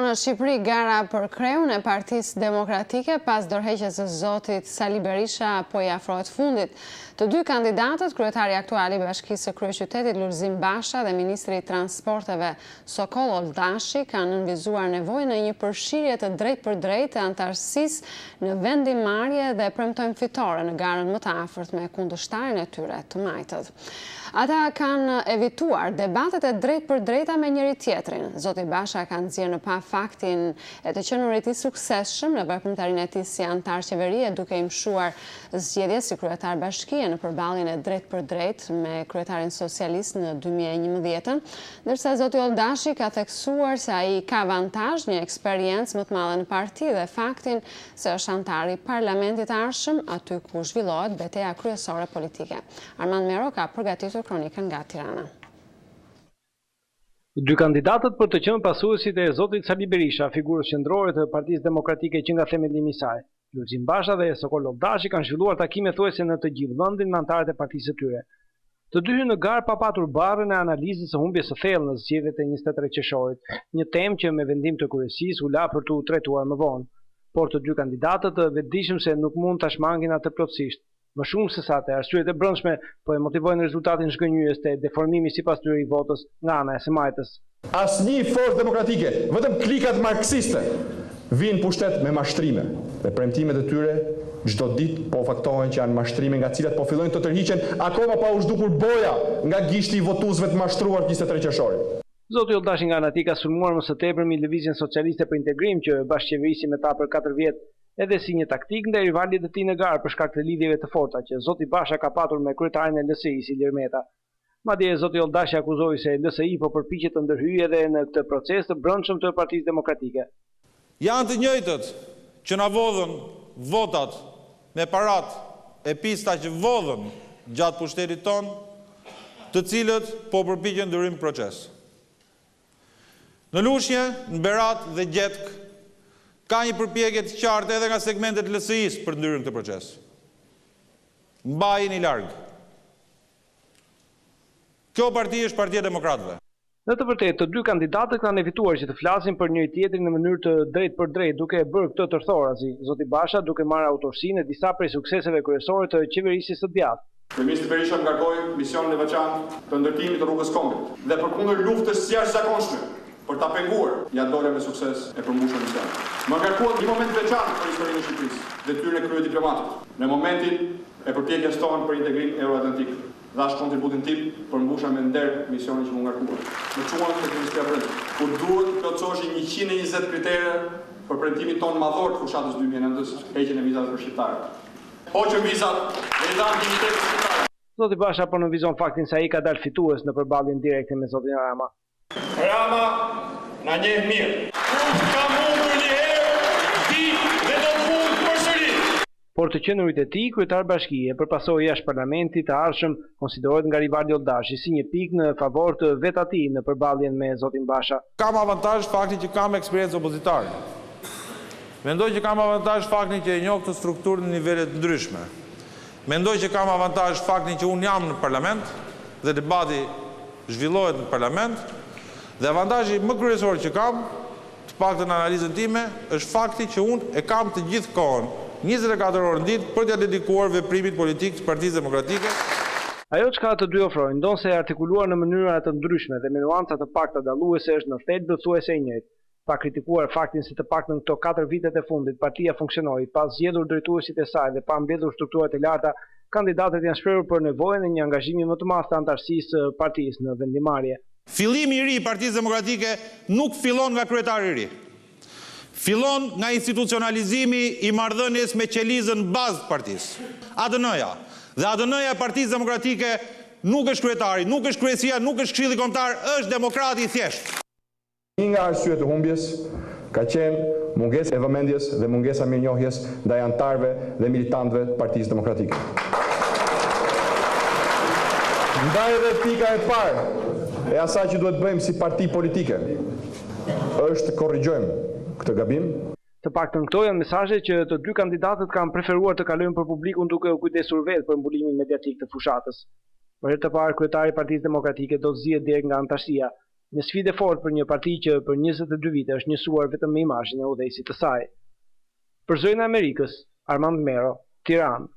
në Shqipëri gara për kreun e Partisë Demokratike pas dorëheqjes së zotit Sali Berisha po i afrohet fundit. Të dy kandidatët, kryetari aktual i Bashkisë së Kryeqytetit Lulzim Basha dhe ministri i Transporteve Sokol Oldashi, kanë nënvizuar nevojën e një përfshirje të drejtpërdrejtë të anëtarësisë në vendimarrje dhe premtojnë fitore në garën më të afërt me kundërshtarin e tyre të majtët. Ata kanë evituar debatet e drejtpërdrejta me njëri tjetrin. Zoti Basha ka nxjerrë në pa faktin e të qenurit i suksesshëm në veprimtarinë e tij si antar qeverie, duke i mshuar zgjedhjes si kryetar bashkie në përballjen e drejtpërdrejtë me kryetarin socialist në 2011, ndërsa zoti Oldashi ka theksuar se ai ka avantazh, një eksperiencë më të madhe në parti dhe faktin se është antar i parlamentit të ardhshëm, aty ku zhvillohet betejë kryesore politike. Armand Mero ka përgatitur kronikën nga Tirana. Dy kandidatët për të qenë pasuesit e zotit Sali Berisha, figurës qendrore të Partisë Demokratike që nga themellimi i saj, Lulzim Basha dhe Sokol Oldashi, kanë zhvilluar takime thuajse në të gjithë vendin me antarët e partisë së tyre. Të dy hyn në garë pa patur barrën e analizës së humbjes së thellë në zgjedhjet e 23 qershorit, një temë që me vendim të kryesisë u la për tu trajtuar më vonë. Por të dy kandidatët vetëdijshëm se nuk mund ta shmangin atë plotësisht. Më shumë se sa të arsyet e brendshme po e motivojnë rezultatin zhgënjyes të deformimi sipas tyre i votës nga ana e së majtës. Asnjë forcë demokratike, vetëm klikat marksiste vinë pushtet me mashtrime. Dhe premtimet e tyre çdo ditë po faktohen që janë mashtrime nga cilat po fillojnë të tërhiqen akoma pa u zhdukur boja nga gishti i votuesve të mashtruar 23 qershorit. Zoti Oldashi nga ana e tij ka sulmuar më së tepër mbi Lëvizjen Socialiste për Integrim që bashkëqeverisi me ta për 4 vjet, edhe si një taktik ndaj rivalit të tij në garë për shkak të lidhjeve të forta që zoti Basha ka patur me kryetarin e LSI-s Ilir Meta. Madje zoti Oldashi akuzoi se LSI po përpiqet të ndërhyjë edhe në këtë proces të brendshëm të Partisë Demokratike. Janë të njëjtët që na vodhën votat me parat e pista që vodhën gjatë pushtetit ton, të cilët po përpiqen ndërim proces. Në Lushnjë, në Berat dhe Gjetk ka një përpjekje të qartë edhe nga segmentet LSI-s për ndërhyrjen këtë proces. Mbajini larg. Kjo parti është Partia e Demokratëve. Në të vërtetë, të dy kandidatët kanë evituar që të flasin për njëri tjetrin në mënyrë të drejtpërdrejtë, duke bërë këtë tërthorazi. Zoti Basha duke marrë autorsinë e disa prej sukseseve kryesore të qeverisjes së djathtë. Kryeministri Berisha ngarkoi misionin e veçantë të ndërtimit të rrugës Kombit dhe përkundër luftës së jashtëzakonshme për ta penguar, ja dole me sukses e përmbushën misionin. Më ngarkuat një moment veçantë për historinë e Shqipërisë, detyrën e krye diplomatët, në momentin e përpjekjes tonë për integrim euroatlantik. Dhash kontributin tim për mbusha me nder misionin që më ngarkuar. Më çuan tek Ministria e Brendshme, kur duhet të plotësoshin 120 kritere për premtimin tonë madhor të fushatës 2009-s, heqjen e vizave për shqiptarët. Hoqën vizat dhe i dhanë dignitetin shqiptar. Zoti Basha po nënvizon faktin se ai ka dalë fitues në përballjen direkte me zotin Rama. Rama na njeh mirë. Kush ka mundur një herë, di dhe do të mund përsëri. Por të qenurit e tij, kryetar bashkie, përpasoi jashtë parlamentit të ardhshëm, konsiderohet nga rivali Oldashi si një pikë në favor të vet atij në përballjen me zotin Basha. Kam avantazh faktin që kam eksperiencë opozitare. Mendoj që kam avantazh faktin që e njoh këtë strukturë në nivele të ndryshme. Mendoj që kam avantazh faktin që un jam në parlament dhe debati zhvillohet në parlament. Dhe avantazhi më kryesor që kam, të paktën në analizën time, është fakti që unë e kam të gjithë kohën, 24 orë në ditë, për t'ia dedikuar veprimit politik të Partisë Demokratike. Ajo çka të dy ofrojnë, ndonse e artikuluar në mënyra të ndryshme dhe me nuanca të pakta dalluese, është në thelb thuajse e njëjtë. Pa kritikuar faktin se të paktën këto 4 vitet e fundit partia funksionoi, pa zgjedhur drejtuesit e saj dhe pa mbledhur strukturat e larta, kandidatët janë shprehur për nevojën e një angazhimi më të madh të antarësisë së partisë në vendimarrje. Fillimi i ri i Partisë Demokratike nuk fillon nga kryetari i ri. Fillon nga institucionalizimi i marrëdhënies me qelizën bazë të partisë. ADN-ja. Dhe ADN-ja e Partisë Demokratike nuk është kryetari, nuk është kryesia, nuk është këshilli kombëtar, është demokrati i thjeshtë. Një nga arsyet e humbjes ka qenë mungesë e vëmendjes dhe mungesa mirënjohjes ndaj antarëve dhe militantëve të Partisë Demokratike. Ndaj edhe pika e parë e asaj që duhet bëjmë si parti politike është të korrigjojmë këtë gabim. Të paktën këto janë mesazhe që të dy kandidatët kanë preferuar të kalojnë për publikun duke u kujdesur vetë për mbulimin mediatik të fushatës. Për herë të parë kryetari i Partisë Demokratike do të zihet direkt nga antarësia. një sfidë e fortë për një parti që për 22 vite është njësuar vetëm me imazhin e udhëheqësit të saj. Për Zërin e Amerikës, Armand Mero, Tiranë.